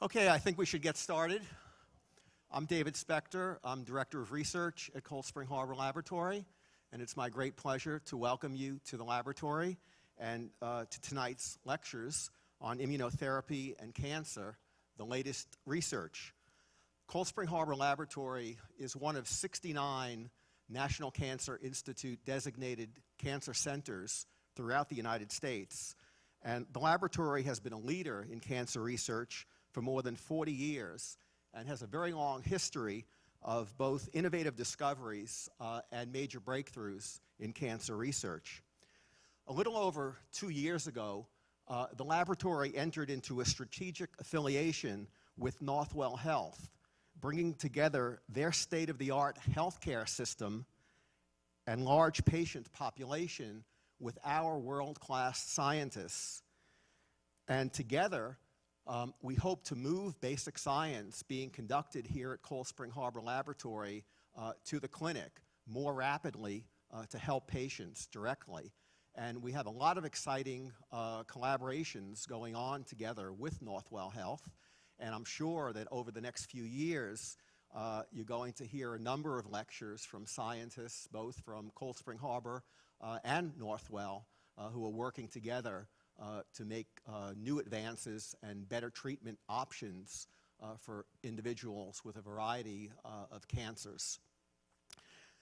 Okay, I think we should get started. I'm David Spector. I'm Director of Research at Cold Spring Harbor Laboratory, and it's my great pleasure to welcome you to the laboratory and to tonight's lectures on immunotherapy and cancer, the latest research. Cold Spring Harbor Laboratory is one of 69 National Cancer Institute designated cancer centers throughout the United States. And the laboratory has been a leader in cancer research for more than 40 years and has a very long history of both innovative discoveries and major breakthroughs in cancer research. A little over 2 years ago, the laboratory entered into a strategic affiliation with Northwell Health, bringing together their state-of-the-art healthcare system and large patient population with our world-class scientists. And together, we hope to move basic science being conducted here at Cold Spring Harbor Laboratory to the clinic more rapidly to help patients directly. And we have a lot of exciting collaborations going on together with Northwell Health. And I'm sure that over the next few years, you're going to hear a number of lectures from scientists, both from Cold Spring Harbor and Northwell, who are working together to make new advances and better treatment options for individuals with a variety of cancers.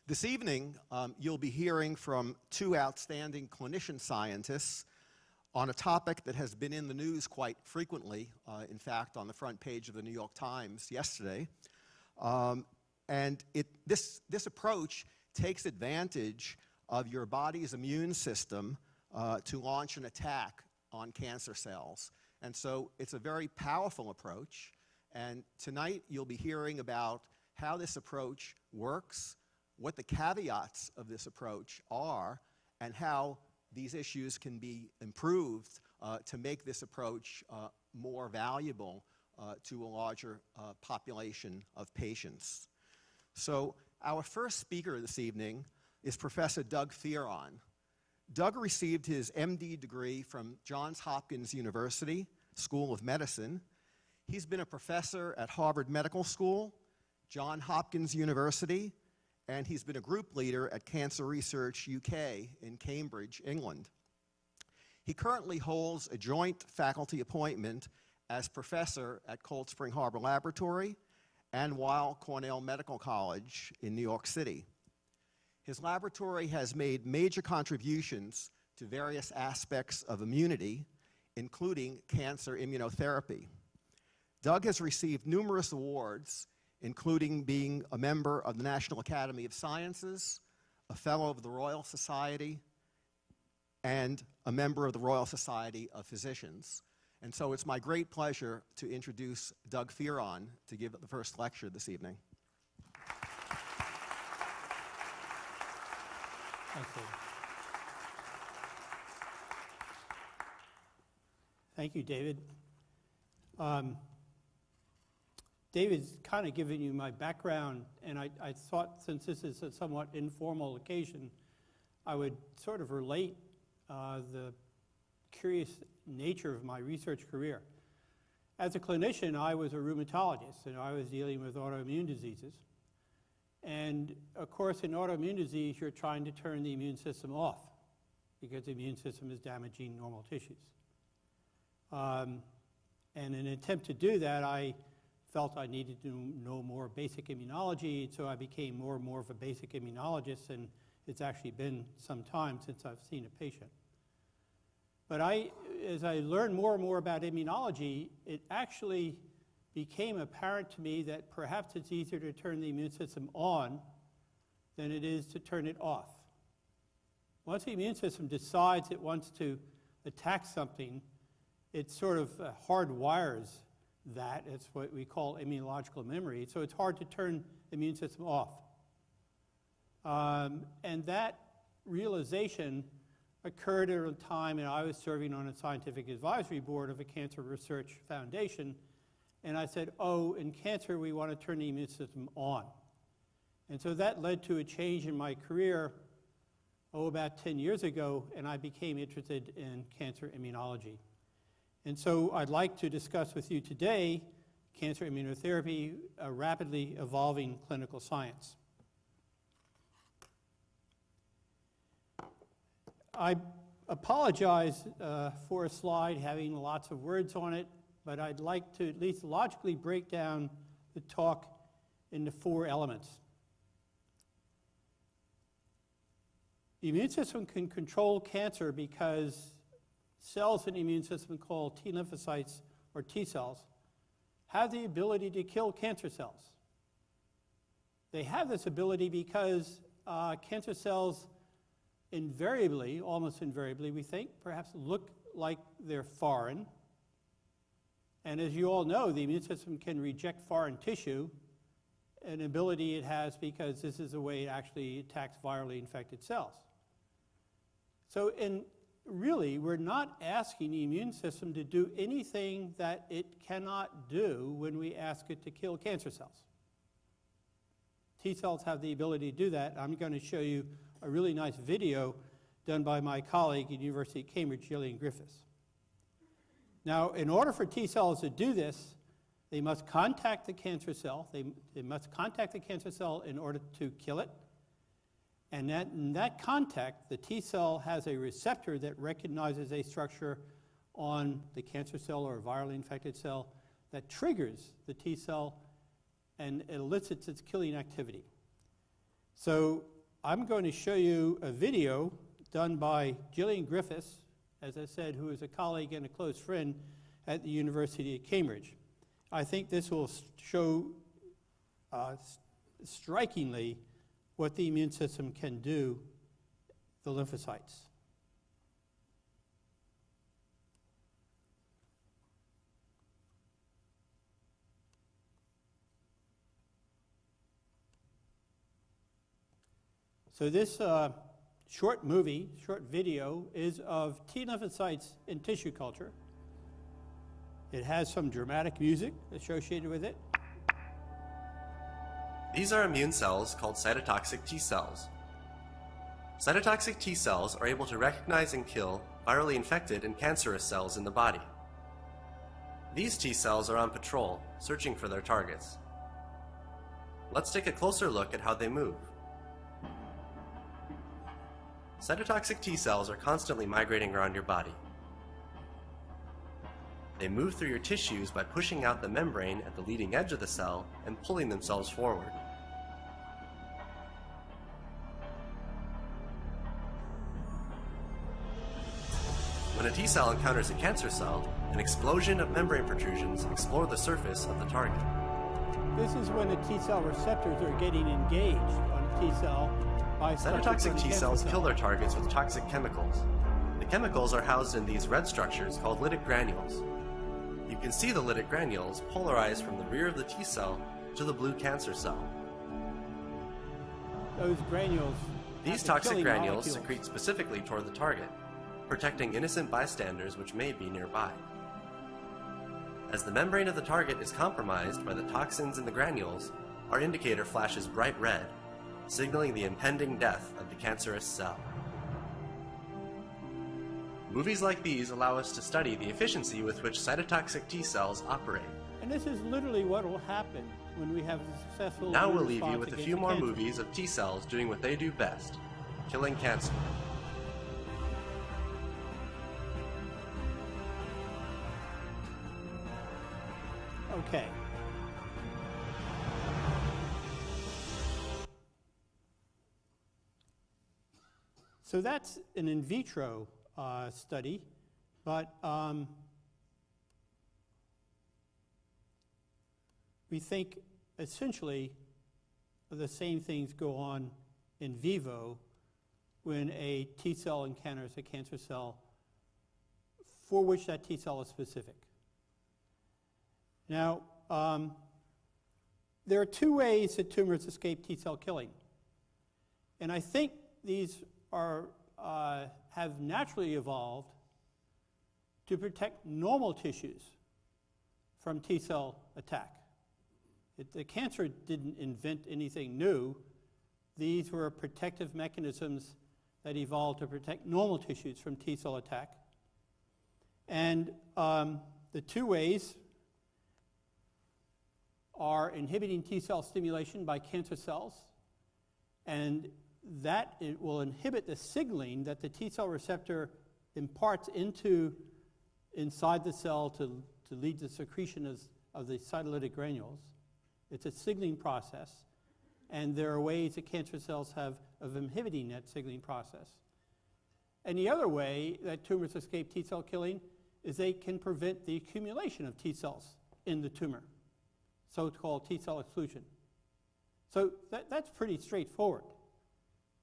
This evening, you'll be hearing from two outstanding clinician scientists on a topic that has been in the news quite frequently, in fact, on the front page of the New York Times yesterday. This approach takes advantage of your body's immune system to launch an attack on cancer cells. And so it's a very powerful approach. And tonight you'll be hearing about how this approach works, what the caveats of this approach are, and how these issues can be improved to make this approach more valuable to a larger population of patients. So our first speaker this evening is Professor Doug Fearon. Doug received his MD degree from Johns Hopkins University School of Medicine. He's been a professor at Harvard Medical School, Johns Hopkins University, and he's been a group leader at Cancer Research UK in Cambridge, England. He currently holds a joint faculty appointment as professor at Cold Spring Harbor Laboratory and Weill Cornell Medical College in New York City. His laboratory has made major contributions to various aspects of immunity, including cancer immunotherapy. Doug has received numerous awards, including being a member of the National Academy of Sciences, a fellow of the Royal Society, and a member of the Royal Society of Physicians. And so it's my great pleasure to introduce Doug Fearon to give the first lecture this evening. Thank you, David. David's kind of given you my background, and I thought since this is a somewhat informal occasion, I would sort of relate the curious nature of my research career. As a clinician, I was a rheumatologist, and I was dealing with autoimmune diseases. And of course, in autoimmune disease, you're trying to turn the immune system off because the immune system is damaging normal tissues. And in an attempt to do that, I felt I needed to know more basic immunology, and so I became more and more of a basic immunologist, and it's actually been some time since I've seen a patient. But as I learned more and more about immunology, it actually became apparent to me that perhaps it's easier to turn the immune system on than it is to turn it off. Once the immune system decides it wants to attack something, it sort of hardwires that. It's what we call immunological memory. So it's hard to turn the immune system off. And that realization occurred at a time, and I was serving on a scientific advisory board of a cancer research foundation. And I said, oh, in cancer, we want to turn the immune system on. And so that led to a change in my career, about 10 years ago, and I became interested in cancer immunology. And so I'd like to discuss with you today cancer immunotherapy, a rapidly evolving clinical science. I apologize for a slide having lots of words on it, but I'd like to at least logically break down the talk into 4 elements. The immune system can control cancer because cells in the immune system called T lymphocytes or T cells have the ability to kill cancer cells. They have this ability because cancer cells invariably, almost invariably, we think, perhaps look like they're foreign. And as you all know, the immune system can reject foreign tissue, an ability it has because this is the way it actually attacks virally infected cells. So really, we're not asking the immune system to do anything that it cannot do when we ask it to kill cancer cells. T cells have the ability to do that. I'm going to show you a really nice video done by my colleague at the University of Cambridge, Gillian Griffiths. Now, in order for T cells to do this, they must contact the cancer cell. They must contact the cancer cell in order to kill it. And in that contact, the T cell has a receptor that recognizes a structure on the cancer cell or a virally infected cell that triggers the T cell and elicits its killing activity. So I'm going to show you a video done by Gillian Griffiths, as I said, who is a colleague and a close friend at the University of Cambridge. I think this will show strikingly what the immune system can do, the lymphocytes. So this short video is of T lymphocytes in tissue culture. It has some dramatic music associated with it. These are immune cells called cytotoxic T cells. Cytotoxic T cells are able to recognize and kill virally infected and cancerous cells in the body. These T cells are on patrol, searching for their targets. Let's take a closer look at how they move. Cytotoxic T cells are constantly migrating around your body. They move through your tissues by pushing out the membrane at the leading edge of the cell and pulling themselves forward. When a T cell encounters a cancer cell, an explosion of membrane protrusions explore the surface of the target. This is when the T cell receptors are getting engaged on a T cell by cytotoxic T cells kill their targets with toxic chemicals. The chemicals are housed in these red structures called lytic granules. You can see the lytic granules polarized from the rear of the T cell to the blue cancer cell. Those granules. These toxic granules secrete specifically toward the target, protecting innocent bystanders which may be nearby. As the membrane of the target is compromised by the toxins in the granules, our indicator flashes bright red, signaling the impending death of the cancerous cell. Movies like these allow us to study the efficiency with which cytotoxic T cells operate. And this is literally what will happen when we have a successful Now we'll leave you with a few more movies of T cells doing what they do best, killing cancer. Okay. So that's an in vitro study, but we think essentially the same things go on in vivo when a T cell encounters a cancer cell for which that T cell is specific. Now, there are 2 ways that tumors escape T cell killing. And I think these are, have naturally evolved to protect normal tissues from T cell attack. The cancer didn't invent anything new. These were protective mechanisms that evolved to protect normal tissues from T cell attack. And the 2 ways are inhibiting T cell stimulation by cancer cells, and that it will inhibit the signaling that the T cell receptor imparts inside the cell to lead to secretion of the cytolytic granules. It's a signaling process, and there are ways that cancer cells have of inhibiting that signaling process. And the other way that tumors escape T cell killing is they can prevent the accumulation of T cells in the tumor, so-called T cell exclusion. So that's pretty straightforward.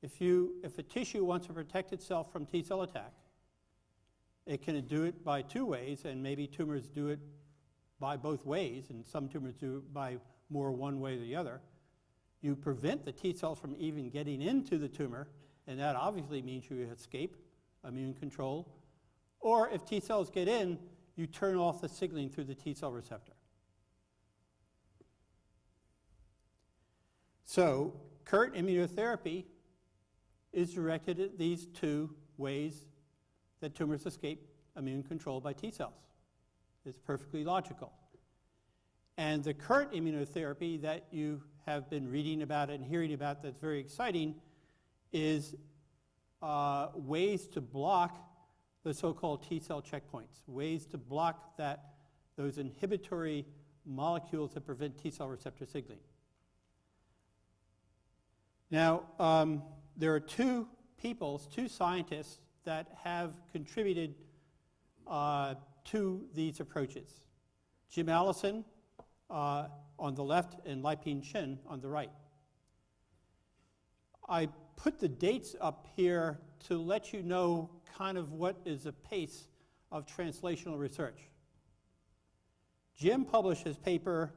If a tissue wants to protect itself from T cell attack, it can do it by two ways, and maybe tumors do it by both ways, and some tumors do it by more one way or the other. You prevent the T cells from even getting into the tumor, and that obviously means you escape immune control. Or if T cells get in, you turn off the signaling through the T cell receptor. So current immunotherapy is directed at these two ways that tumors escape immune control by T cells. It's perfectly logical. And the current immunotherapy that you have been reading about and hearing about that's very exciting is ways to block the so-called T cell checkpoints, ways to block those inhibitory molecules that prevent T cell receptor signaling. Now, there are two scientists that have contributed to these approaches. Jim Allison on the left and Liping Chen on the right. I put the dates up here to let you know kind of what is the pace of translational research. Jim published his paper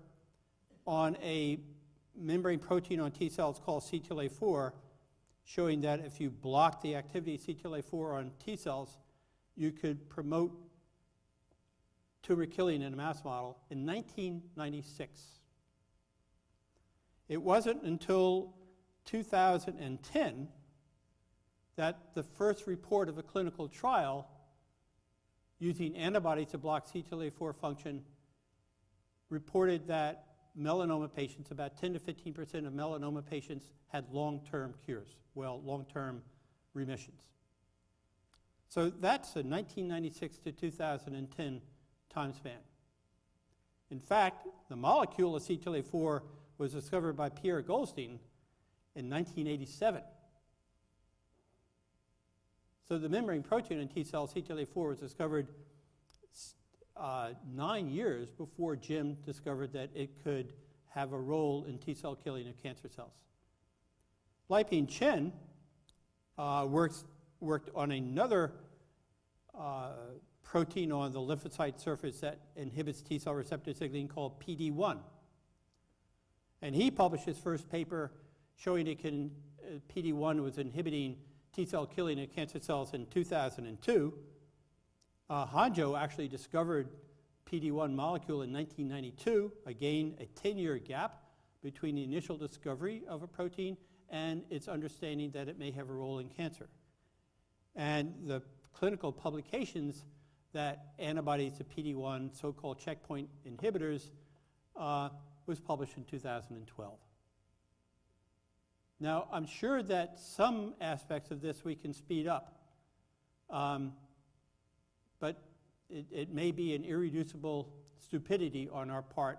on a membrane protein on T cells called CTLA-4, showing that if you block the activity of CTLA-4 on T cells, you could promote tumor killing in a mouse model in 1996. It wasn't until 2010 that the first report of a clinical trial using antibodies to block CTLA-4 function reported that melanoma patients, about 10 to 15% of melanoma patients had long-term cures, long-term remissions. So that's a 1996 to 2010 time span. In fact, the molecule of CTLA-4 was discovered by Pierre Goldstein in 1987. So the membrane protein in T cells, CTLA-4, was discovered 9 years before Jim discovered that it could have a role in T cell killing of cancer cells. Liping Chen worked on another protein on the lymphocyte surface that inhibits T cell receptor signaling called PD-1. And he published his first paper showing PD-1 was inhibiting T cell killing of cancer cells in 2002. Hanjo actually discovered PD-1 molecule in 1992, again a 10-year gap between the initial discovery of a protein and its understanding that it may have a role in cancer. And the clinical publications that antibodies to PD-1, so-called checkpoint inhibitors, was published in 2012. Now, I'm sure that some aspects of this we can speed up, but it may be an irreducible stupidity on our part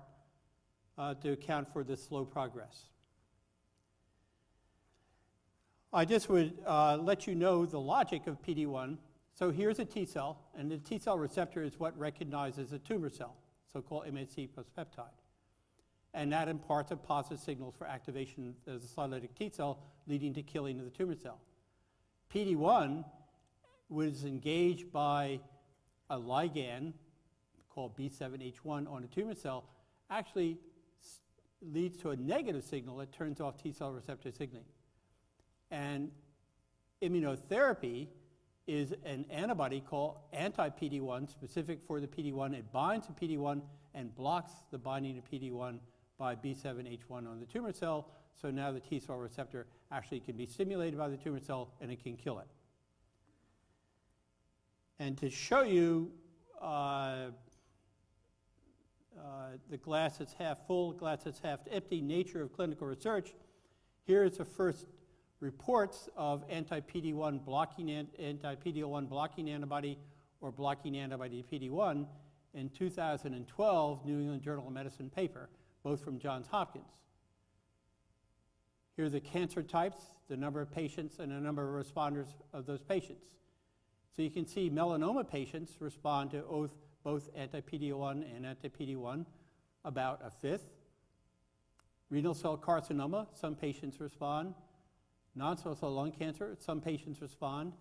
to account for this slow progress. I just would let you know the logic of PD-1. So here's a T cell, and the T cell receptor is what recognizes a tumor cell, so-called MHC plus peptide. And that imparts a positive signal for activation of the cytolytic T cell, leading to killing of the tumor cell. PD-1 was engaged by a ligand called B7H1 on a tumor cell, actually leads to a negative signal that turns off T cell receptor signaling. And immunotherapy is an antibody called anti-PD-1, specific for the PD-1. It binds to PD-1 and blocks the binding to PD-1 by B7H1 on the tumor cell, so now the T cell receptor actually can be stimulated by the tumor cell and it can kill it. And to show you the glass that's half full, glass that's half empty, nature of clinical research. Here is the first reports of anti-PD-1 blocking, anti-PD-L1 blocking antibody or blocking antibody PD-1 in 2012 New England Journal of Medicine paper, both from Johns Hopkins. Here are the cancer types, the number of patients, and the number of responders of those patients. So you can see melanoma patients respond to both anti-PD-L1 and anti-PD-1, about a fifth. Renal cell carcinoma, some patients respond. Non-small cell lung cancer, some patients respond.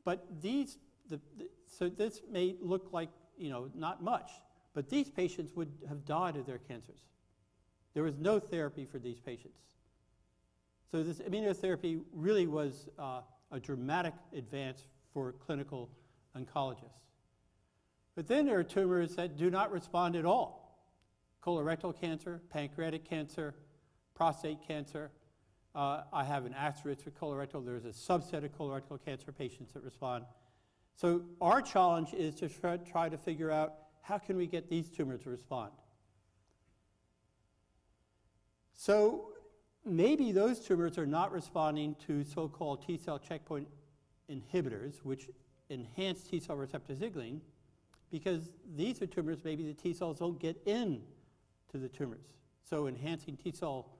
But so this may look like, not much, but these patients would have died of their cancers. There was no therapy for these patients. So this immunotherapy really was a dramatic advance for clinical oncologists. But then there are tumors that do not respond at all. Colorectal cancer, pancreatic cancer, prostate cancer. I have an asterisk for colorectal. There's a subset of colorectal cancer patients that respond. So our challenge is to try to figure out how can we get these tumors to respond. So maybe those tumors are not responding to so-called T-cell checkpoint inhibitors, which enhance T-cell receptor signaling, because these are tumors maybe the T-cells don't get in to the tumors. So enhancing T-cell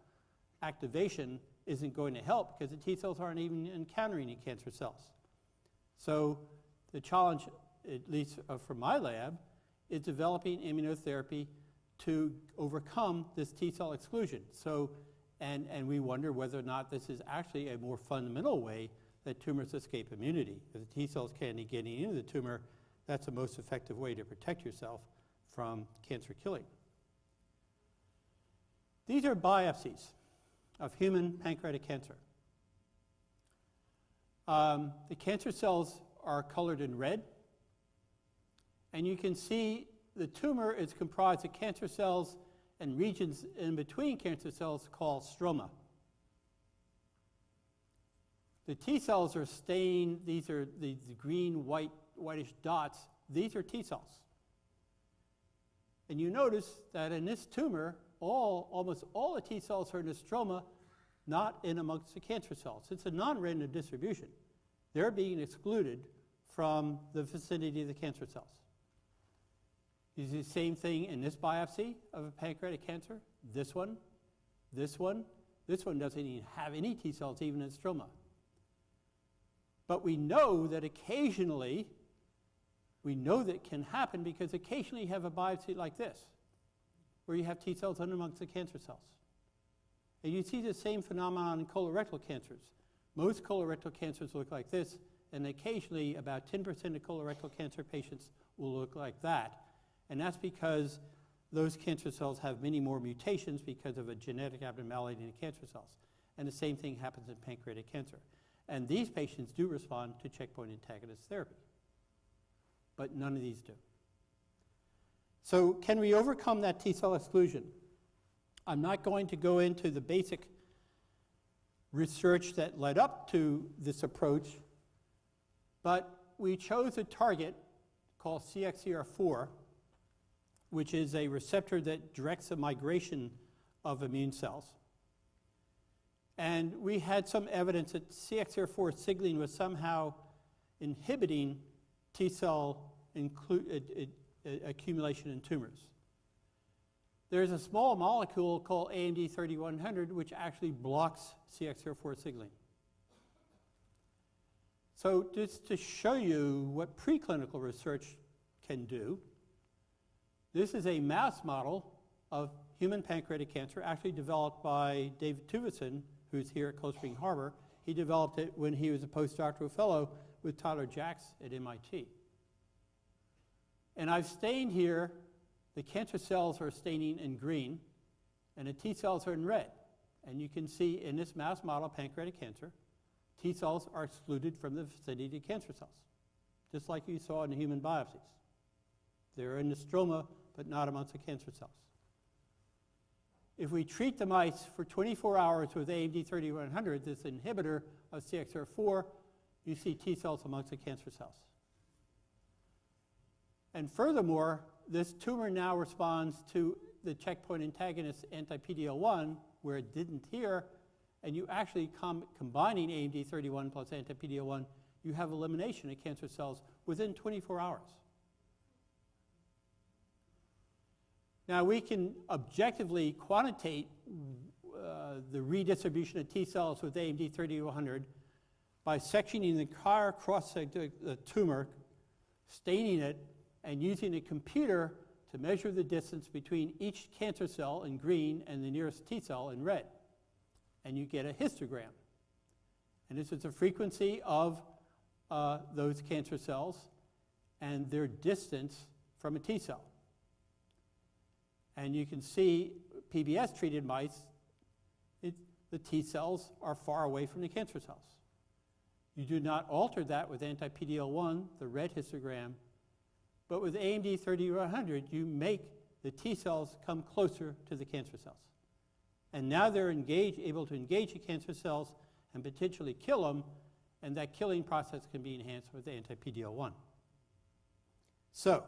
activation isn't going to help because the T-cells aren't even encountering any cancer cells. So the challenge, at least from my lab, is developing immunotherapy to overcome this T-cell exclusion. So, and we wonder whether or not this is actually a more fundamental way that tumors escape immunity. If the T-cells can't get into the tumor, that's the most effective way to protect yourself from cancer killing. These are biopsies of human pancreatic cancer. The cancer cells are colored in red, and you can see the tumor is comprised of cancer cells and regions in between cancer cells called stroma. The T cells are stained, these are the green, whitish dots, these are T cells. And you notice that in this tumor, almost all the T cells are in the stroma, not in amongst the cancer cells. It's a non-random distribution. They're being excluded from the vicinity of the cancer cells. You see the same thing in this biopsy of a pancreatic cancer. This one doesn't even have any T cells even in stroma. But we know that occasionally, that can happen because occasionally you have a biopsy like this, where you have T cells in amongst the cancer cells. And you see the same phenomenon in colorectal cancers. Most colorectal cancers look like this, and occasionally about 10% of colorectal cancer patients will look like that. And that's because those cancer cells have many more mutations because of a genetic abnormality in the cancer cells. And the same thing happens in pancreatic cancer. And these patients do respond to checkpoint antagonist therapy. But none of these do. So can we overcome that T-cell exclusion? I'm not going to go into the basic research that led up to this approach, but we chose a target called CXCR4, which is a receptor that directs the migration of immune cells. And we had some evidence that CXCR4 signaling was somehow inhibiting T-cell accumulation in tumors. There's a small molecule called AMD 3100 which actually blocks CXCR4 signaling. So just to show you what preclinical research can do, this is a mouse model of human pancreatic cancer, actually developed by David Tuvison, who's here at Cold Spring Harbor. He developed it when he was a postdoctoral fellow with Tyler Jacks at MIT. And I've stained here, the cancer cells are staining in green, and the T cells are in red. And you can see in this mouse model of pancreatic cancer, T cells are excluded from the vicinity of cancer cells, just like you saw in the human biopsies. They're in the stroma, but not amongst the cancer cells. If we treat the mice for 24 hours with AMD 3100, this inhibitor of CXCR4, you see T cells amongst the cancer cells. And furthermore, this tumor now responds to the checkpoint antagonist anti-PD-L1, where it didn't here, and you actually combining AMD31 plus anti-PD-L1, you have elimination of cancer cells within 24 hours. Now we can objectively quantitate the redistribution of T cells with AMD 3100 by sectioning the entire cross-section of the tumor, staining it, and using a computer to measure the distance between each cancer cell in green and the nearest T cell in red. And you get a histogram. And this is the frequency of those cancer cells and their distance from a T cell. And you can see PBS-treated mice, the T cells are far away from the cancer cells. You do not alter that with anti-PD-L1, the red histogram, but with AMD 3100, you make the T cells come closer to the cancer cells. And now they're able to engage the cancer cells and potentially kill them, and that killing process can be enhanced with anti-PD-L1. So,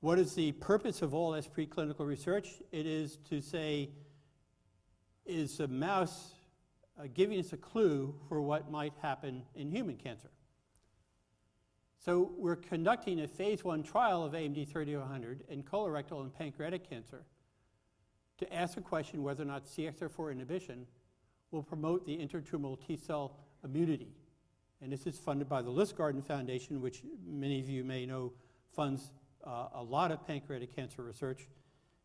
what is the purpose of all this preclinical research? It is to say, is a mouse giving us a clue for what might happen in human cancer? So we're conducting a phase 1 trial of AMD 3100 in colorectal and pancreatic cancer to ask the question whether or not CXCR4 inhibition will promote the intratumoral T cell immunity. And this is funded by the Lustgarten Foundation, which many of you may know funds a lot of pancreatic cancer research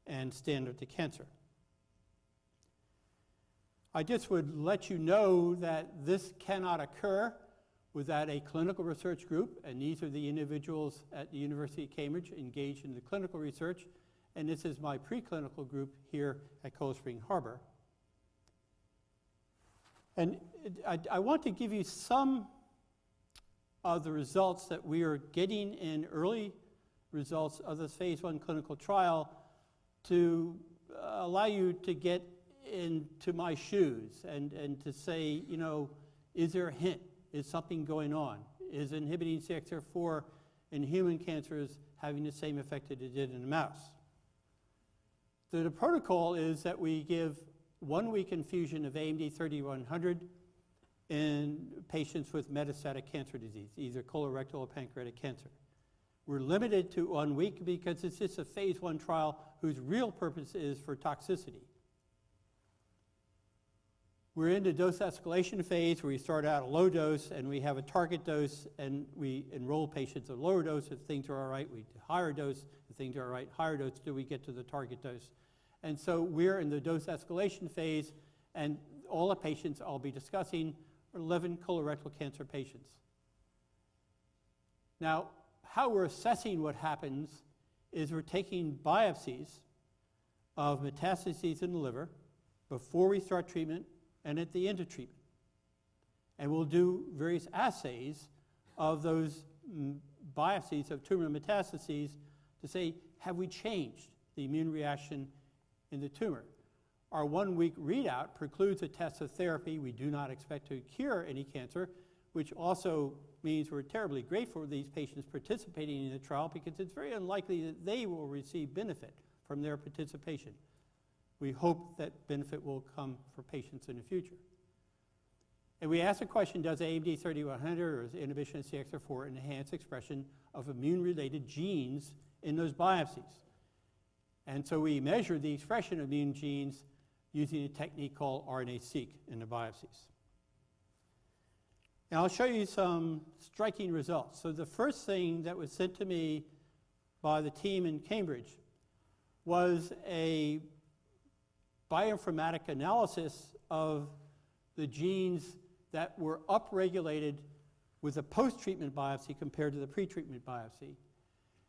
and Stand Up to Cancer. I just would let you know that this cannot occur without a clinical research group, and these are the individuals at the University of Cambridge engaged in the clinical research, and this is my preclinical group here at Cold Spring Harbor. And I want to give you some of the results that we are getting in early results of this phase 1 clinical trial to allow you to get into my shoes and to say, you know, is there a hint? Is something going on? Is inhibiting CXCR4 in human cancers having the same effect that it did in a mouse? So the protocol is that we give 1-week infusion of AMD 3100 in patients with metastatic cancer disease, either colorectal or pancreatic cancer. We're limited to 1 week because it's just a phase 1 trial whose real purpose is for toxicity. We're in the dose escalation phase where we start out at a low dose and we have a target dose and we enroll patients at a lower dose. If things are all right, we do higher dose. If things are all right, higher dose till we get to the target dose. And so we're in the dose escalation phase, and all the patients I'll be discussing are 11 colorectal cancer patients. Now, how we're assessing what happens is we're taking biopsies of metastases in the liver before we start treatment and at the end of treatment. And we'll do various assays of those biopsies of tumor metastases to say, have we changed the immune reaction in the tumor? Our 1-week readout precludes a test of therapy. We do not expect to cure any cancer, which also means we're terribly grateful for these patients participating in the trial because it's very unlikely that they will receive benefit from their participation. We hope that benefit will come for patients in the future. And we ask the question, does AMD 3100 or is inhibition of CXCR4 enhance expression of immune-related genes in those biopsies? And so we measure the expression of immune genes using a technique called RNA-seq in the biopsies. Now I'll show you some striking results. So the first thing that was sent to me by the team in Cambridge was a bioinformatic analysis of the genes that were upregulated with a post-treatment biopsy compared to the pre-treatment biopsy.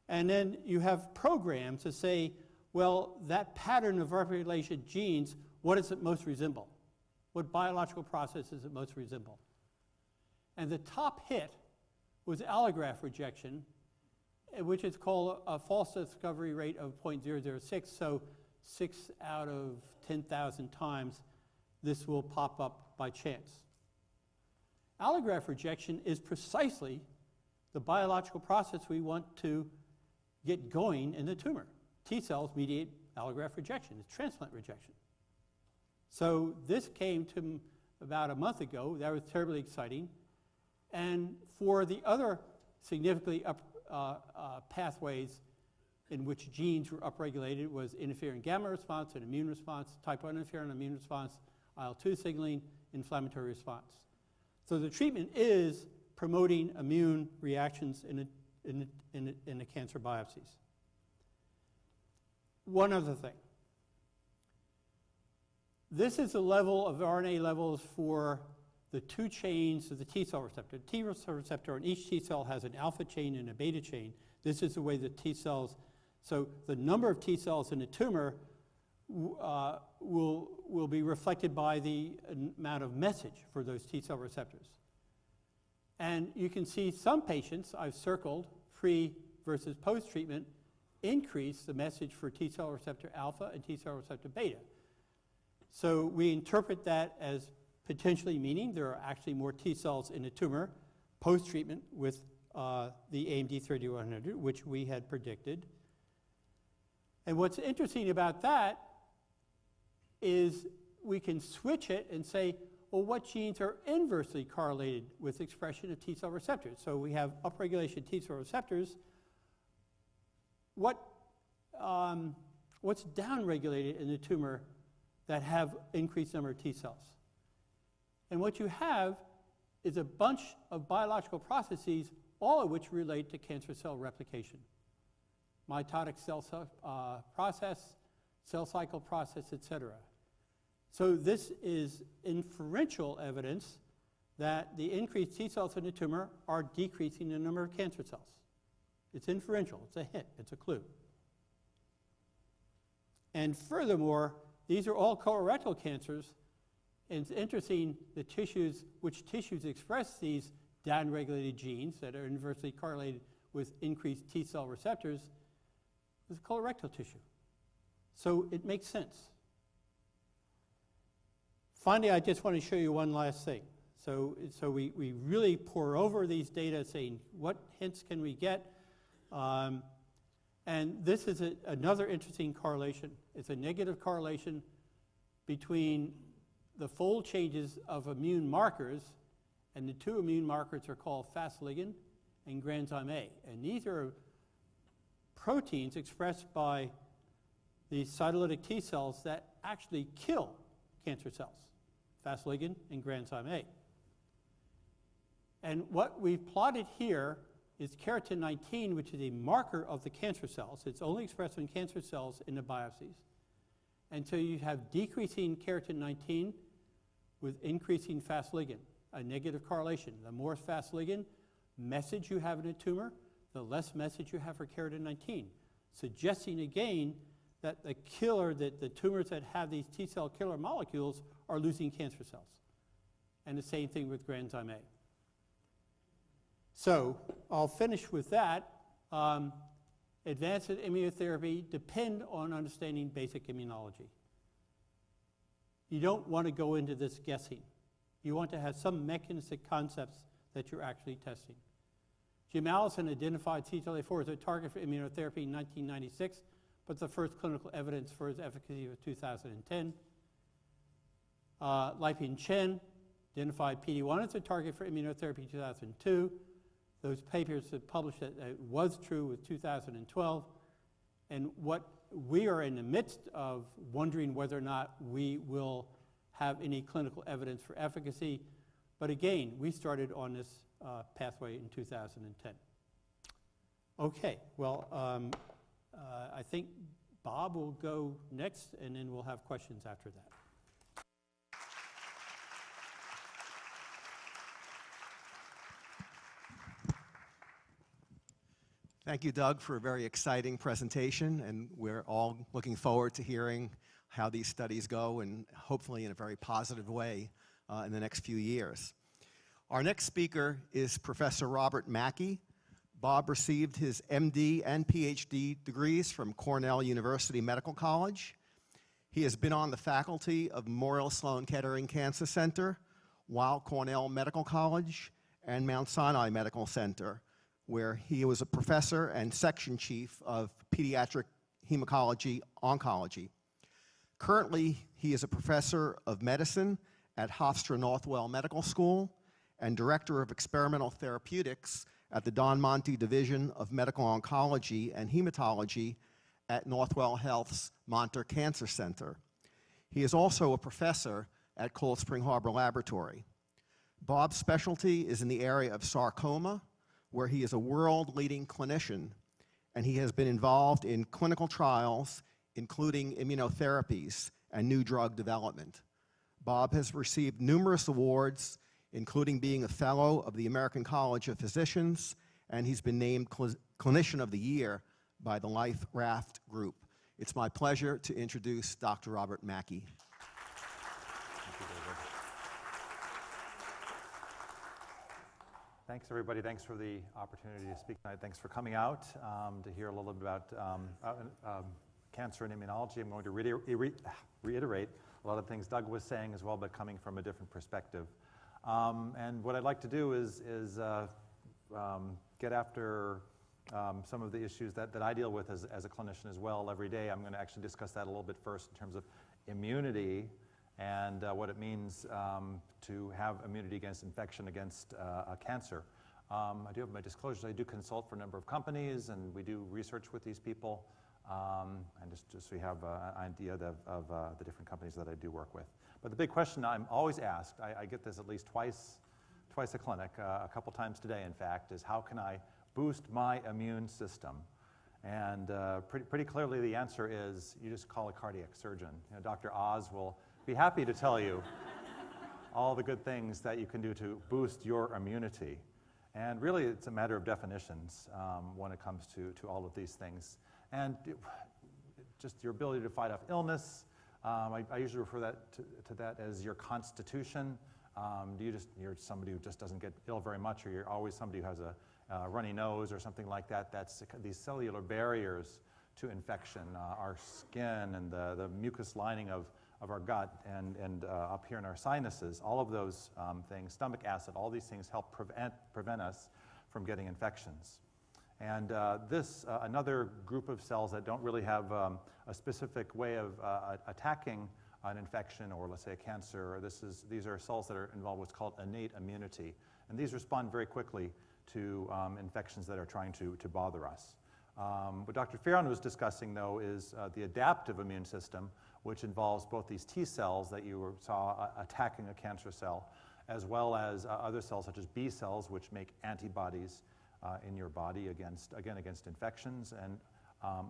And then you have programs to say, well, that pattern of upregulation genes, what does it most resemble? What biological process does it most resemble? And the top hit was allograft rejection, which is called a false discovery rate of 0.006, so 6 out of 10,000 times this will pop up by chance. Allograft rejection is precisely the biological process we want to get going in the tumor. T cells mediate allograft rejection, it's transplant rejection. So this came to about a month ago. That was terribly exciting. And for the other significantly pathways in which genes were upregulated was interferon gamma response and immune response, type 1 interferon immune response, IL-2 signaling, inflammatory response. So the treatment is promoting immune reactions in the cancer biopsies. One other thing. This is the level of RNA levels for the two chains of the T cell receptor. The T cell receptor on each T cell has an alpha chain and a beta chain. This is the way the T cells, so the number of T cells in the tumor will be reflected by the amount of message for those T cell receptors. And you can see some patients, I've circled, pre versus post-treatment, increase the message for T cell receptor alpha and T cell receptor beta. So we interpret that as potentially meaning there are actually more T cells in the tumor post-treatment with the AMD 3100, which we had predicted. And what's interesting about that is we can switch it and say, well, what genes are inversely correlated with expression of T cell receptors? So we have upregulation of T cell receptors. What's downregulated in the tumor that have increased number of T cells? And what you have is a bunch of biological processes, all of which relate to cancer cell replication. Mitotic cell process, cell cycle process, etc. So this is inferential evidence that the increased T cells in the tumor are decreasing the number of cancer cells. It's inferential, it's a hint, it's a clue. And furthermore, these are all colorectal cancers, and it's interesting which tissues express these downregulated genes that are inversely correlated with increased T cell receptors is colorectal tissue. So it makes sense. Finally, I just want to show you one last thing. So we really pore over these data saying, what hints can we get? And this is another interesting correlation. It's a negative correlation between the fold changes of immune markers, and the two immune markers are called Fas ligand and granzyme A. And these are proteins expressed by the cytolytic T cells that actually kill cancer cells, Fas ligand and granzyme A. And what we've plotted here is keratin 19, which is a marker of the cancer cells. It's only expressed on cancer cells in the biopsies. And so you have decreasing keratin 19 with increasing Fas ligand, a negative correlation. The more Fas ligand message you have in a tumor, the less message you have for keratin 19, suggesting again that the tumors that have these T cell killer molecules are losing cancer cells. And the same thing with granzyme A. So I'll finish with that. Advances in immunotherapy depend on understanding basic immunology. You don't want to go into this guessing. You want to have some mechanistic concepts that you're actually testing. Jim Allison identified CTLA-4 as a target for immunotherapy in 1996, but the first clinical evidence for its efficacy was 2010. Liping Chen identified PD-1 as a target for immunotherapy in 2002. Those papers that published that it was true with 2012. And what we are in the midst of wondering whether or not we will have any clinical evidence for efficacy. But again, we started on this pathway in 2010. Okay, well, I think Bob will go next, and then we'll have questions after that. Thank you, Doug, for a very exciting presentation, and we're all looking forward to hearing how these studies go, and hopefully in a very positive way in the next few years. Our next speaker is Professor Robert Mackey. Bob received his MD and PhD degrees from Cornell University Medical College. He has been on the faculty of Memorial Sloan Kettering Cancer Center, Weill Cornell Medical College, and Mount Sinai Medical Center, where he was a professor and section chief of pediatric hematology oncology. Currently, he is a professor of medicine at Hofstra Northwell Medical School and director of experimental therapeutics at the Don Monte Division of Medical Oncology and Hematology at Northwell Health's Monter Cancer Center. He is also a professor at Cold Spring Harbor Laboratory. Bob's specialty is in the area of sarcoma, where he is a world-leading clinician, and he has been involved in clinical trials, including immunotherapies and new drug development. Bob has received numerous awards, including being a fellow of the American College of Physicians, and he's been named Clinician of the Year by the Life Raft Group. It's my pleasure to introduce Dr. Robert Mackey. Thank you, David. Thanks, everybody. Thanks for the opportunity to speak tonight. Thanks for coming out to hear a little bit about cancer and immunology. I'm going to reiterate a lot of things Doug was saying as well, but coming from a different perspective. And what I'd like to do is get after some of the issues that I deal with as a clinician as well every day. I'm going to actually discuss that a little bit first in terms of immunity and what it means to have immunity against infection, against cancer. I do have my disclosures. I do consult for a number of companies, and we do research with these people. And just so you have an idea of the different companies that I do work with. But the big question I'm always asked, I get this at least twice a clinic, a couple times today in fact, is how can I boost my immune system? And pretty clearly the answer is you just call a cardiac surgeon. You know, Dr. Oz will be happy to tell you all the good things that you can do to boost your immunity. And really it's a matter of definitions when it comes to all of these things. And just your ability to fight off illness. I usually refer to that as your constitution. You're somebody who just doesn't get ill very much, or you're always somebody who has a runny nose or something like that. That's these cellular barriers to infection. Our skin and the mucous lining of our gut and up here in our sinuses, all of those things, stomach acid, all these things help prevent us from getting infections. And another group of cells that don't really have a specific way of attacking an infection or let's say a cancer, these are cells that are involved with what's called innate immunity. And these respond very quickly to infections that are trying to bother us. What Dr. Farron was discussing though is the adaptive immune system, which involves both these T cells that you saw attacking a cancer cell, as well as other cells such as B cells, which make antibodies in your body against infections and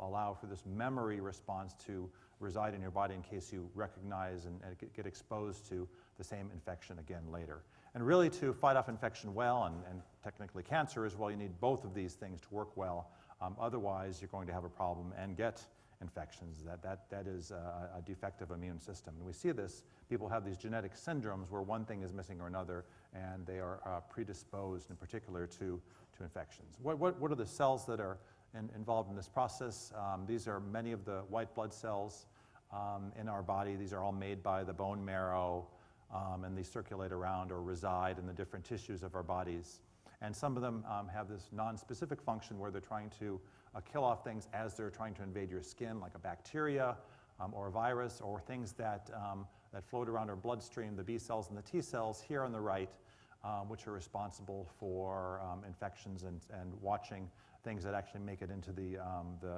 allow for this memory response to reside in your body in case you recognize and get exposed to the same infection again later. And really to fight off infection well, and technically cancer as well, you need both of these things to work well. Otherwise, you're going to have a problem and get infections. That is a defective immune system. And we see this, people have these genetic syndromes where one thing is missing or another, and they are predisposed in particular to infections. What are the cells that are involved in this process? These are many of the white blood cells in our body. These are all made by the bone marrow, and they circulate around or reside in the different tissues of our bodies. And some of them have this non-specific function where they're trying to kill off things as they're trying to invade your skin, like a bacteria or a virus, or things that float around our bloodstream, the B cells and the T cells here on the right, which are responsible for infections and watching things that actually make it into the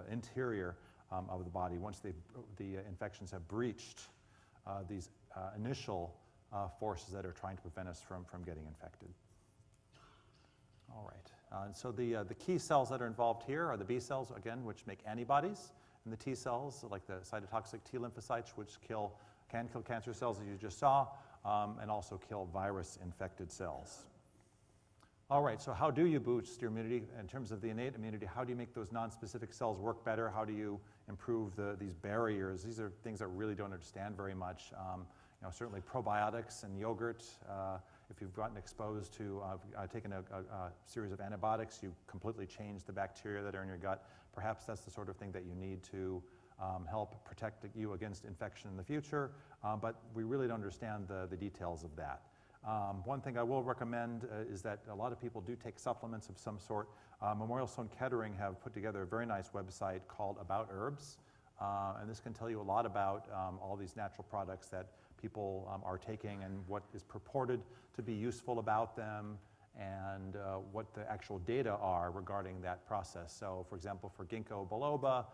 interior of the body. Once the infections have breached these initial forces that are trying to prevent us from getting infected. All right, and so the key cells that are involved here are the B cells, again, which make antibodies, and the T cells, like the cytotoxic T lymphocytes, which can kill cancer cells, as you just saw, and also kill virus-infected cells. All right, so how do you boost your immunity in terms of the innate immunity? How do you make those non-specific cells work better? How do you improve these barriers? These are things that we really don't understand very much. Certainly probiotics and yogurt. If you've gotten exposed to, taken a series of antibiotics, you completely change the bacteria that are in your gut. Perhaps that's the sort of thing that you need to help protect you against infection in the future, but we really don't understand the details of that. One thing I will recommend is that a lot of people do take supplements of some sort. Memorial Sloan Kettering have put together a very nice website called About Herbs, and this can tell you a lot about all these natural products that people are taking and what is purported to be useful about them, and what the actual data are regarding that process. So, for example, for ginkgo biloba,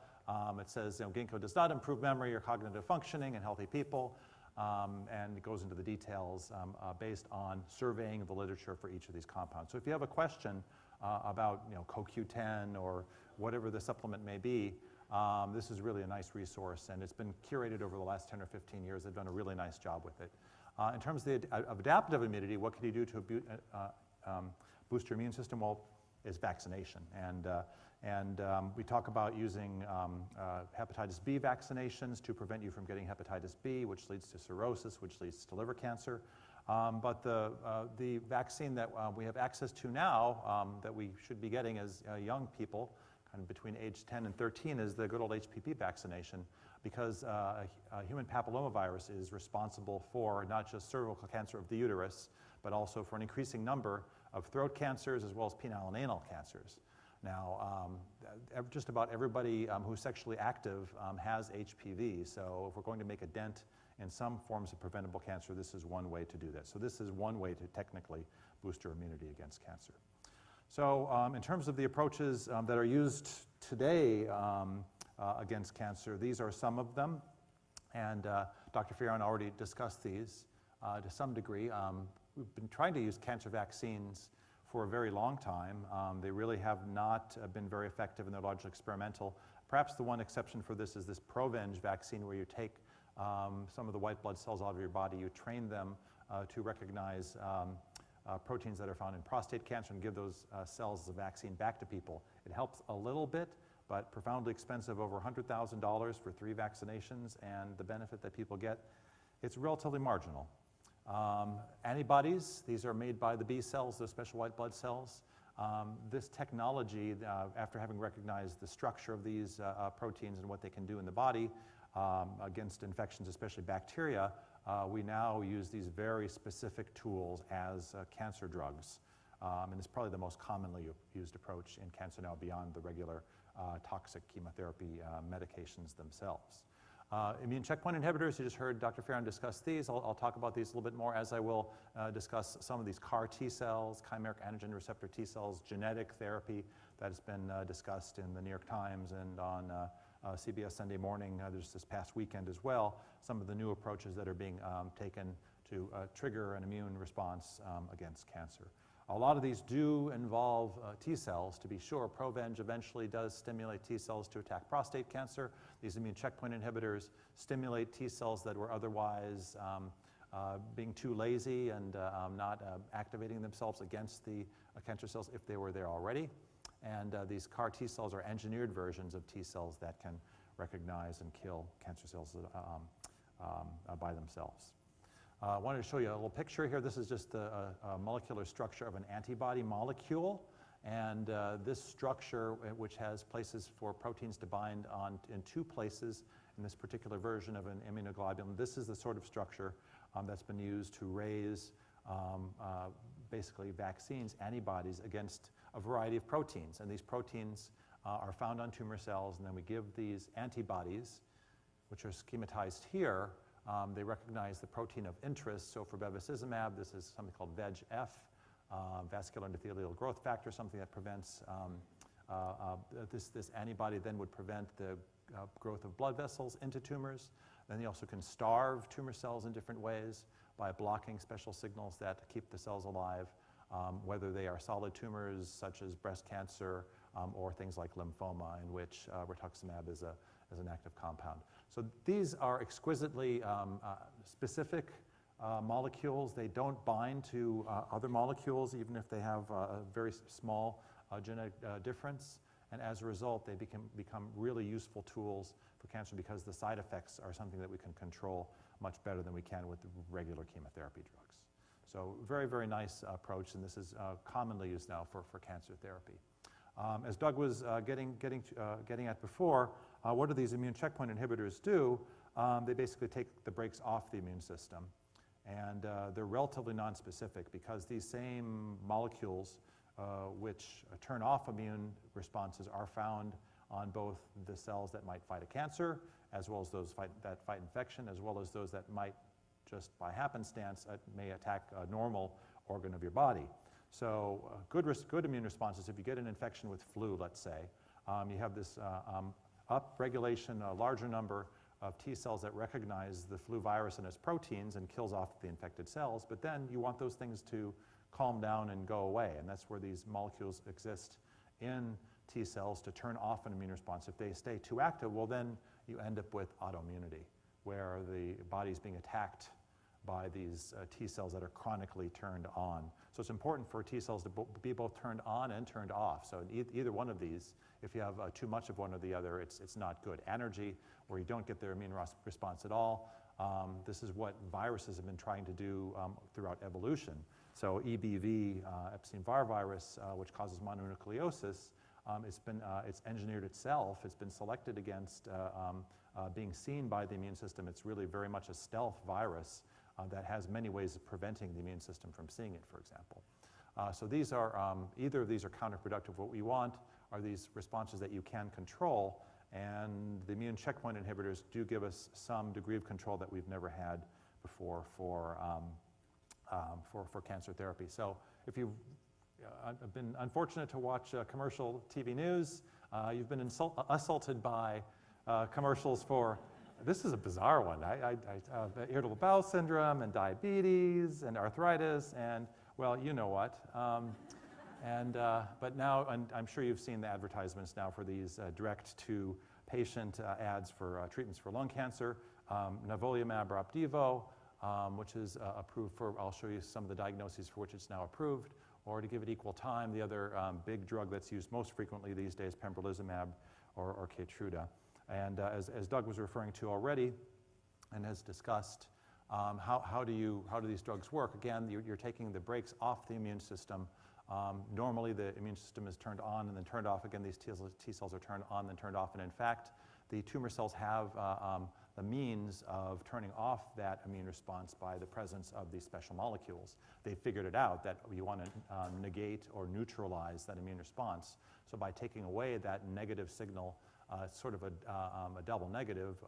it says ginkgo does not improve memory or cognitive functioning in healthy people, and it goes into the details based on surveying the literature for each of these compounds. So if you have a question about CoQ10 or whatever the supplement may be, this is really a nice resource, and it's been curated over the last 10 or 15 years. They've done a really nice job with it. In terms of adaptive immunity, what can you do to boost your immune system? Well, is vaccination. And we talk about using hepatitis B vaccinations to prevent you from getting hepatitis B, which leads to cirrhosis, which leads to liver cancer. But the vaccine that we have access to now that we should be getting as young people, kind of between age 10 and 13, is the good old HPV vaccination, because human papillomavirus is responsible for not just cervical cancer of the uterus, but also for an increasing number of throat cancers as well as penile and anal cancers. Now, just about everybody who's sexually active has HPV, so if we're going to make a dent in some forms of preventable cancer, this is one way to do that. So this is one way to technically boost your immunity against cancer. So in terms of the approaches that are used today against cancer, these are some of them, and Dr. Ferron already discussed these to some degree. We've been trying to use cancer vaccines for a very long time. They really have not been very effective, and they're largely experimental. Perhaps the one exception for this is this Provenge vaccine, where you take some of the white blood cells out of your body, you train them to recognize proteins that are found in prostate cancer and give those cells as a vaccine back to people. It helps a little bit, but profoundly expensive, over $100,000 for 3 vaccinations, and the benefit that people get, it's relatively marginal. Antibodies, these are made by the B cells, the special white blood cells. This technology, after having recognized the structure of these proteins and what they can do in the body against infections, especially bacteria, we now use these very specific tools as cancer drugs. And it's probably the most commonly used approach in cancer now, beyond the regular toxic chemotherapy medications themselves. Immune checkpoint inhibitors, you just heard Dr. Ferron discuss these. I'll talk about these a little bit more, as I will discuss some of these CAR T cells, chimeric antigen receptor T cells, genetic therapy that has been discussed in the New York Times and on CBS Sunday Morning this past weekend as well. Some of the new approaches that are being taken to trigger an immune response against cancer. A lot of these do involve T cells, to be sure. Provenge eventually does stimulate T cells to attack prostate cancer. These immune checkpoint inhibitors stimulate T cells that were otherwise being too lazy and not activating themselves against the cancer cells if they were there already. And these CAR T cells are engineered versions of T cells that can recognize and kill cancer cells by themselves. I wanted to show you a little picture here. This is just a molecular structure of an antibody molecule. And this structure, which has places for proteins to bind on in 2 places in this particular version of an immunoglobulin, this is the sort of structure that's been used to raise basically vaccines, antibodies against a variety of proteins. And these proteins are found on tumor cells, and then we give these antibodies, which are schematized here. They recognize the protein of interest. So for bevacizumab, this is something called VEGF, vascular endothelial growth factor, something that prevents, this antibody then would prevent the growth of blood vessels into tumors. Then you also can starve tumor cells in different ways by blocking special signals that keep the cells alive, whether they are solid tumors such as breast cancer or things like lymphoma, in which rituximab is an active compound. So these are exquisitely specific molecules. They don't bind to other molecules, even if they have a very small genetic difference. And as a result, they become really useful tools for cancer, because the side effects are something that we can control much better than we can with the regular chemotherapy drugs. So very, very nice approach, and this is commonly used now for cancer therapy. As Doug was getting at before, what do these immune checkpoint inhibitors do? They basically take the brakes off the immune system. And they're relatively nonspecific because these same molecules which turn off immune responses are found on both the cells that might fight a cancer, as well as those that fight infection, as well as those that might, just by happenstance, may attack a normal organ of your body. So good immune responses, if you get an infection with flu, let's say, you have this upregulation, a larger number of T cells that recognize the flu virus and its proteins and kills off the infected cells, but then you want those things to calm down and go away, and that's where these molecules exist in T cells to turn off an immune response. If they stay too active, well then you end up with autoimmunity, where the body's being attacked by these T cells that are chronically turned on. So it's important for T cells to be both turned on and turned off. So in either one of these, if you have too much of one or the other, it's not good. Anergy, where you don't get their immune response at all. This is what viruses have been trying to do throughout evolution. So EBV, Epstein-Barr virus, which causes mononucleosis, it's engineered itself. It's been selected against being seen by the immune system. It's really very much a stealth virus that has many ways of preventing the immune system from seeing it, for example. So these are, either of these are counterproductive. What we want are these responses that you can control, and the immune checkpoint inhibitors do give us some degree of control that we've never had before for cancer therapy. So if you've been unfortunate to watch commercial TV news, you've been assaulted by commercials for, this is a bizarre one, irritable bowel syndrome and diabetes and arthritis and, well, you know what. But now, I'm sure you've seen the advertisements now for these direct-to-patient ads for treatments for lung cancer, nivolumab or Opdivo, which is approved for, I'll show you some of the diagnoses for which it's now approved, or to give it equal time, the other big drug that's used most frequently these days, pembrolizumab or Keytruda. And as Doug was referring to already and has discussed, how do these drugs work? Again, you're taking the brakes off the immune system. Normally, the immune system is turned on and then turned off. Again, these T cells are turned on and then turned off. And in fact, the tumor cells have the means of turning off that immune response by the presence of these special molecules. They figured it out that you want to negate or neutralize that immune response. So by taking away that negative signal, sort of a double negative,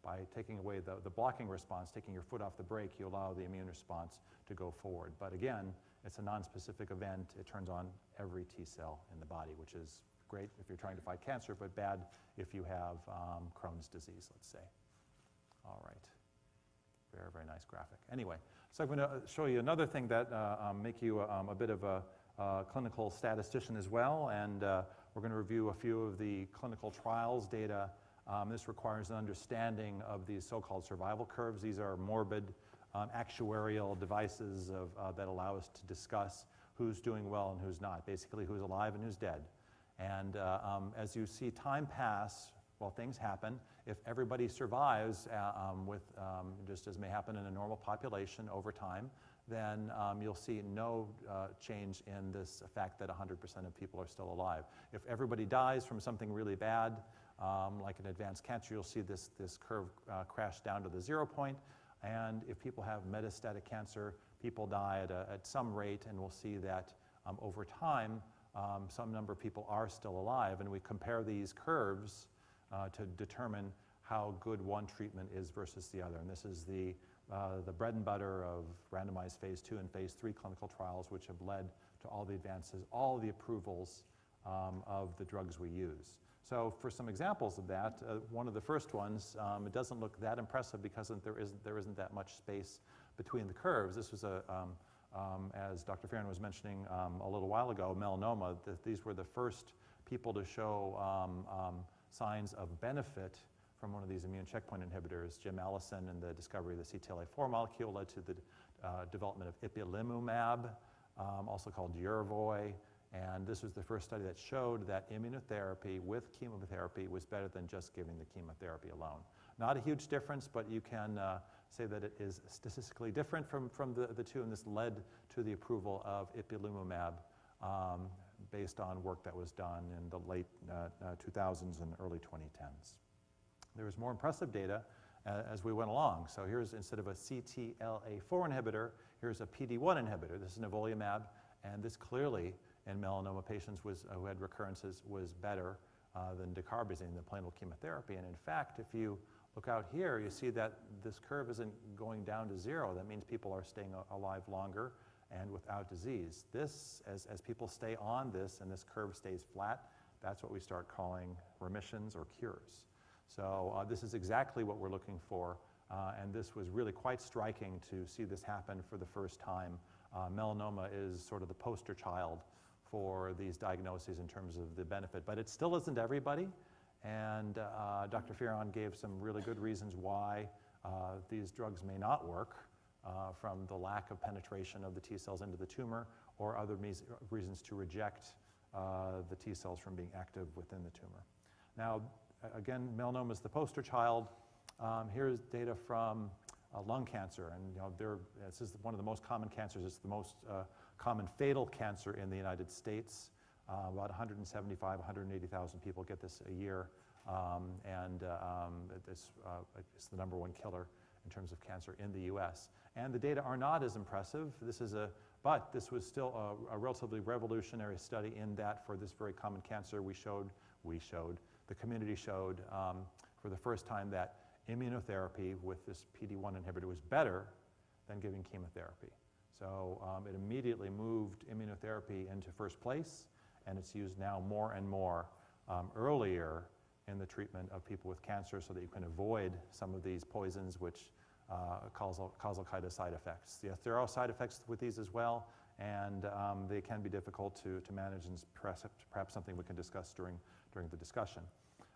by taking away the blocking response, taking your foot off the brake, you allow the immune response to go forward. But again, it's a nonspecific event. It turns on every T cell in the body, which is great if you're trying to fight cancer, but bad if you have Crohn's disease, let's say. All right. Very, very nice graphic. Anyway, so I'm going to show you another thing that make you a bit of a clinical statistician as well, and we're going to review a few of the clinical trials data. This requires an understanding of these so-called survival curves. These are morbid actuarial devices that allow us to discuss who's doing well and who's not, basically who's alive and who's dead. And as you see time pass, well, things happen. If everybody survives just as may happen in a normal population over time, then you'll see no change in this fact that 100% of people are still alive. If everybody dies from something really bad, like an advanced cancer, you'll see this curve crash down to the 0 point. And if people have metastatic cancer, people die at some rate, and we'll see that over time, some number of people are still alive. And we compare these curves to determine how good one treatment is versus the other. And this is the bread and butter of randomized phase 2 and phase 3 clinical trials, which have led to all the advances, all the approvals of the drugs we use. So for some examples of that, one of the first ones, it doesn't look that impressive because there isn't that much space between the curves. This was as Dr. Farron was mentioning a little while ago, melanoma. These were the first people to show signs of benefit from one of these immune checkpoint inhibitors. Jim Allison and the discovery of the CTLA-4 molecule led to the development of ipilimumab, also called Yervoy. And this was the first study that showed that immunotherapy with chemotherapy was better than just giving the chemotherapy alone. Not a huge difference, but you can say that it is statistically different from the two, and this led to the approval of ipilimumab based on work that was done in the late 2000s and early 2010s. There was more impressive data as we went along. So here's, instead of a CTLA-4 inhibitor, here's a PD-1 inhibitor. This is nivolumab, and this clearly in melanoma patients who had recurrences was better than dacarbazine, the plain old chemotherapy. And in fact, if you look out here, you see that this curve isn't going down to zero. That means people are staying alive longer and without disease. This, as people stay on this and this curve stays flat, that's what we start calling remissions or cures. So this is exactly what we're looking for, and this was really quite striking to see this happen for the first time. Melanoma is sort of the poster child for these diagnoses in terms of the benefit, but it still isn't everybody, and Dr. Fearon gave some really good reasons why these drugs may not work, from the lack of penetration of the T cells into the tumor or other reasons to reject the T cells from being active within the tumor. Now, again, melanoma is the poster child. Here's data from lung cancer, and this is one of the most common cancers. It's the most common fatal cancer in the United States. About 175, 180,000 people get this a year, and it's the #1 killer in terms of cancer in the U.S. And the data are not as impressive. But this was still a relatively revolutionary study in that for this very common cancer, the community showed for the first time that immunotherapy with this PD-1 inhibitor was better than giving chemotherapy. So it immediately moved immunotherapy into first place, and it's used now more and more earlier in the treatment of people with cancer so that you can avoid some of these poisons which cause all kinds of side effects. Yes, there are side effects with these as well, and they can be difficult to manage, and perhaps something we can discuss during the discussion.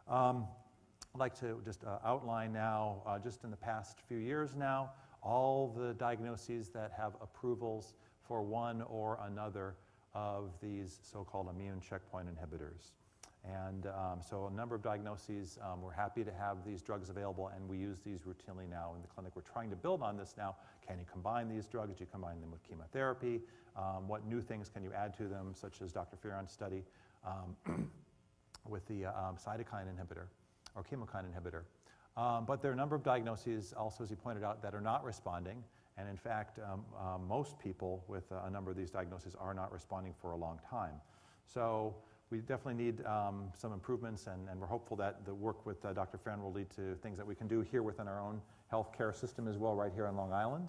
I'd like to just outline now, just in the past few years now, all the diagnoses that have approvals for one or another of these so-called immune checkpoint inhibitors. And so a number of diagnoses, we're happy to have these drugs available, and we use these routinely now in the clinic. We're trying to build on this now. Can you combine these drugs? Do you combine them with chemotherapy? What new things can you add to them, such as Dr. Fearon's study with the cytokine inhibitor or chemokine inhibitor. But there are a number of diagnoses also, as he pointed out, that are not responding. And in fact, most people with a number of these diagnoses are not responding for a long time. So we definitely need some improvements, and we're hopeful that the work with Dr. Fearon will lead to things that we can do here within our own healthcare system as well, right here on Long Island.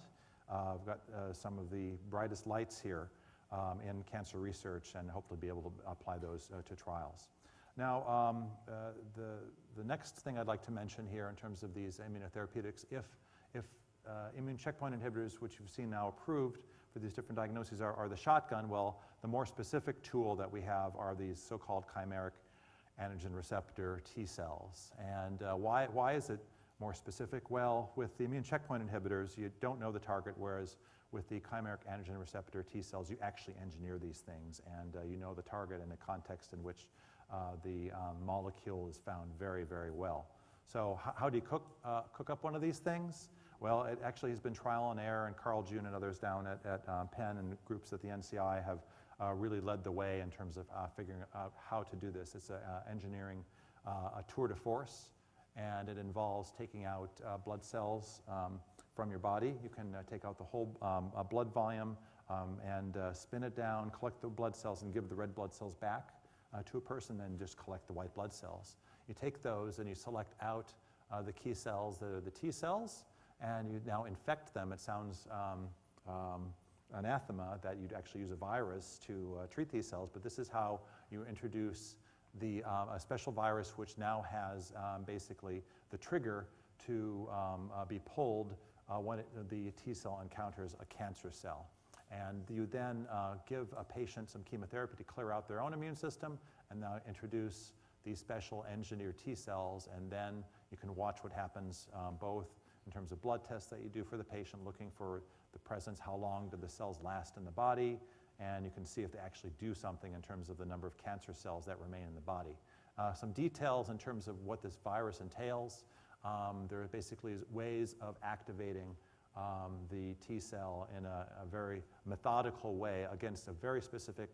I've got some of the brightest lights here in cancer research, and hopefully be able to apply those to trials. Now, the next thing I'd like to mention here in terms of these immunotherapeutics, if immune checkpoint inhibitors, which you've seen now approved for these different diagnoses, are the shotgun, well, the more specific tool that we have are these so-called chimeric antigen receptor T cells. And why is it more specific? Well, with the immune checkpoint inhibitors, you don't know the target, whereas with the chimeric antigen receptor T cells, you actually engineer these things, and you know the target and the context in which the molecule is found very, very well. So how do you cook up one of these things? Well, it actually has been trial and error, and Carl June and others down at Penn and groups at the NCI have really led the way in terms of figuring out how to do this. It's engineering a tour de force, and it involves taking out blood cells from your body. You can take out the whole blood volume and spin it down, collect the blood cells, and give the red blood cells back to a person, then just collect the white blood cells. You take those and you select out the key cells that are the T cells, and you now infect them. It sounds anathema that you'd actually use a virus to treat these cells, but this is how you introduce a special virus which now has basically the trigger to be pulled when the T cell encounters a cancer cell. And you then give a patient some chemotherapy to clear out their own immune system, and now introduce these special engineered T cells, and then you can watch what happens both in terms of blood tests that you do for the patient, looking for the presence, how long do the cells last in the body, and you can see if they actually do something in terms of the number of cancer cells that remain in the body. Some details in terms of what this virus entails. There are basically ways of activating the T cell in a very methodical way against a very specific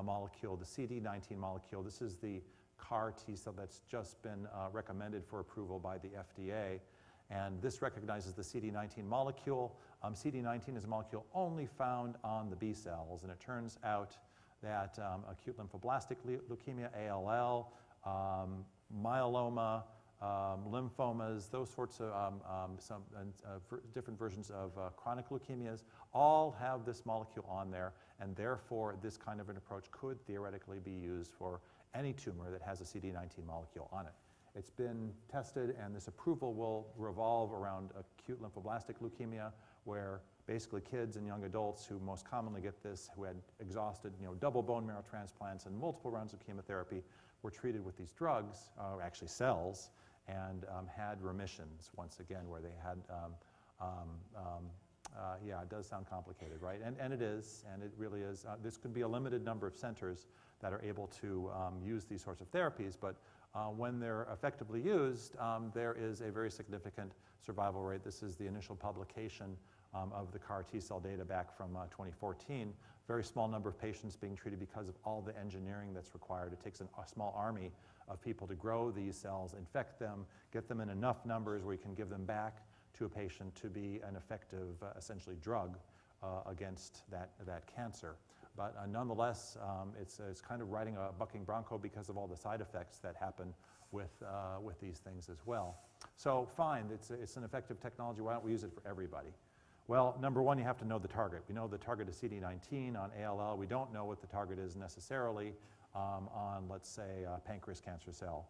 molecule, the CD19 molecule. This is the CAR T cell that's just been recommended for approval by the FDA. And this recognizes the CD19 molecule. CD19 is a molecule only found on the B cells, and it turns out that acute lymphoblastic leukemia, ALL, myeloma, lymphomas, those sorts of different versions of chronic leukemias, all have this molecule on there, and therefore this kind of an approach could theoretically be used for any tumor that has a CD19 molecule on it. It's been tested, and this approval will revolve around acute lymphoblastic leukemia, where basically kids and young adults who most commonly get this, who had exhausted double bone marrow transplants and multiple rounds of chemotherapy, were treated with these drugs, or actually cells, and had remissions once again, where they had, yeah, it does sound complicated, right? And it is, and it really is. This could be a limited number of centers that are able to use these sorts of therapies, but when they're effectively used, there is a very significant survival rate. This is the initial publication of the CAR T-cell data back from 2014. Very small number of patients being treated because of all the engineering that's required. It takes a small army of people to grow these cells, infect them, get them in enough numbers where you can give them back to a patient to be an effective, essentially, drug against that cancer. But nonetheless, it's kind of riding a bucking bronco because of all the side effects that happen with these things as well. So fine, it's an effective technology. Why don't we use it for everybody? Well, number one, you have to know the target. We know the target is CD19 on ALL. We don't know what the target is necessarily on, let's say, a pancreas cancer cell.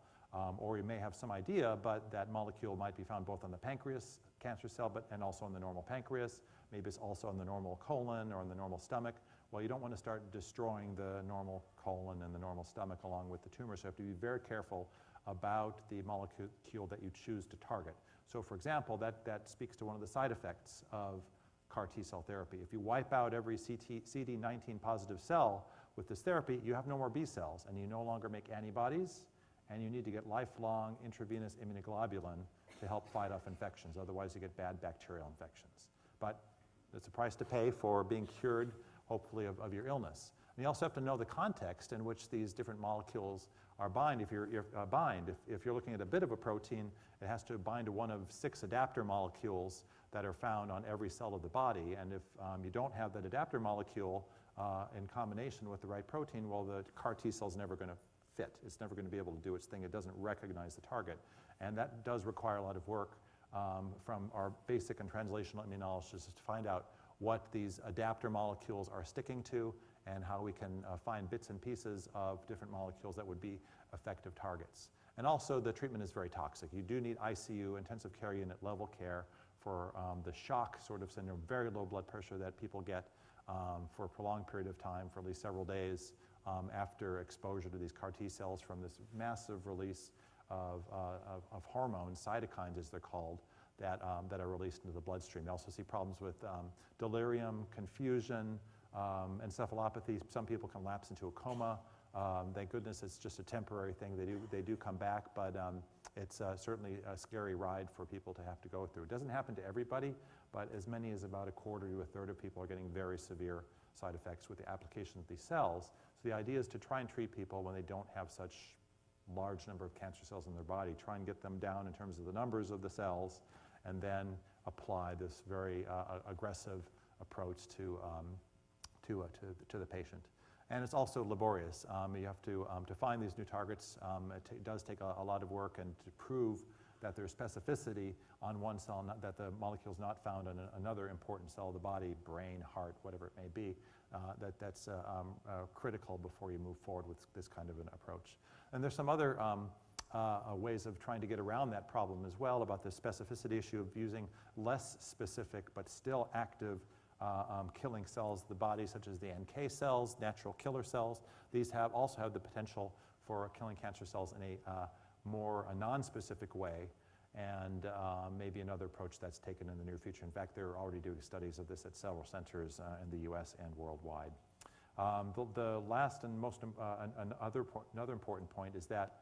Or we may have some idea, but that molecule might be found both on the pancreas cancer cell and also in the normal pancreas. Maybe it's also in the normal colon or in the normal stomach. Well, you don't want to start destroying the normal colon and the normal stomach along with the tumor, so you have to be very careful about the molecule that you choose to target. So for example, that speaks to one of the side effects of CAR T-cell therapy. If you wipe out every CD19 positive cell with this therapy, you have no more B cells, and you no longer make antibodies, and you need to get lifelong intravenous immunoglobulin to help fight off infections. Otherwise, you get bad bacterial infections. But it's a price to pay for being cured, hopefully, of your illness. And you also have to know the context in which these different molecules are bind. If you're looking at a bit of a protein, it has to bind to one of 6 adapter molecules that are found on every cell of the body. And if you don't have that adapter molecule in combination with the right protein, well, the CAR T-cell is never going to fit. It's never going to be able to do its thing. It doesn't recognize the target. And that does require a lot of work from our basic and translational immunologists to find out what these adapter molecules are sticking to and how we can find bits and pieces of different molecules that would be effective targets. And also, the treatment is very toxic. You do need ICU, intensive care unit level care for the shock sort of syndrome, very low blood pressure that people get for a prolonged period of time, for at least several days after exposure to these CAR T cells from this massive release of hormones, cytokines as they're called, that are released into the bloodstream. You also see problems with delirium, confusion, encephalopathy. Some people can lapse into a coma. Thank goodness it's just a temporary thing. They do come back, but it's certainly a scary ride for people to have to go through. It doesn't happen to everybody, but as many as about a quarter to a third of people are getting very severe side effects with the application of these cells. So the idea is to try and treat people when they don't have such large number of cancer cells in their body, try and get them down in terms of the numbers of the cells, and then apply this very aggressive approach to the patient. And it's also laborious. You have to find these new targets. It does take a lot of work, and to prove that there's specificity on one cell, that the molecule is not found in another important cell of the body, brain, heart, whatever it may be, that's critical before you move forward with this kind of an approach. And there's some other ways of trying to get around that problem as well, about the specificity issue of using less specific but still active killing cells of the body, such as the NK cells, natural killer cells. These also have the potential for killing cancer cells in a more non-specific way, and maybe another approach that's taken in the near future. In fact, they're already doing studies of this at several centers in the US and worldwide. The last and most another important point is that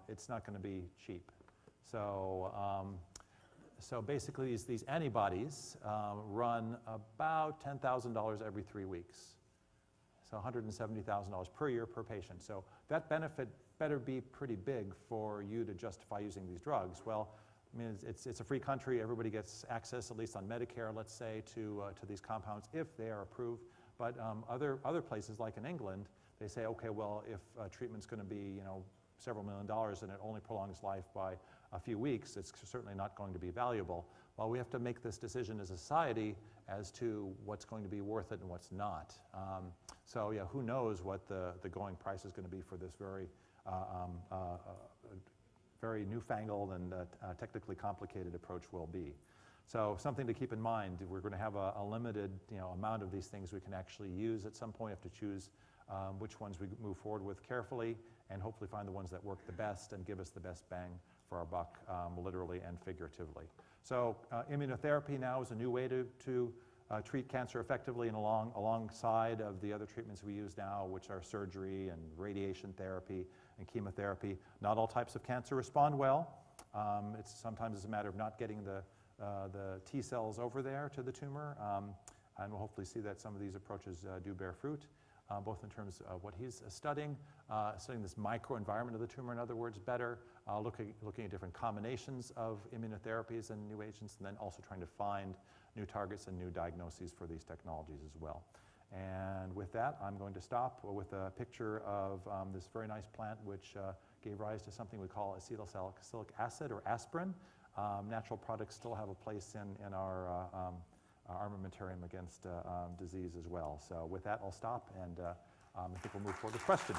it's not going to be cheap. So basically, these antibodies run about $10,000 every 3 weeks. So $170,000 per year per patient. So that benefit better be pretty big for you to justify using these drugs. Well, I mean, it's a free country. Everybody gets access, at least on Medicare, let's say, to these compounds if they are approved. But other places, like in England, they say, okay, well, if treatment's going to be, several $1 million and it only prolongs life by a few weeks, it's certainly not going to be valuable. Well, we have to make this decision as a society as to what's going to be worth it and what's not. So yeah, who knows what the going price is going to be for this very newfangled and technically complicated approach will be. So something to keep in mind, we're going to have a limited amount of these things we can actually use at some point. We have to choose which ones we move forward with carefully and hopefully find the ones that work the best and give us the best bang for our buck, literally and figuratively. So immunotherapy now is a new way to treat cancer effectively and alongside of the other treatments we use now, which are surgery and radiation therapy and chemotherapy. Not all types of cancer respond well. Sometimes it's a matter of not getting the T cells over there to the tumor, and we'll hopefully see that some of these approaches do bear fruit, both in terms of what he's studying this microenvironment of the tumor, in other words, better, looking at different combinations of immunotherapies and new agents, and then also trying to find new targets and new diagnoses for these technologies as well. And with that, I'm going to stop with a picture of this very nice plant which gave rise to something we call acetylsalicylic acid, or aspirin. Natural products still have a place in our armamentarium against disease as well. So with that, I'll stop, and I think we'll move forward to questions.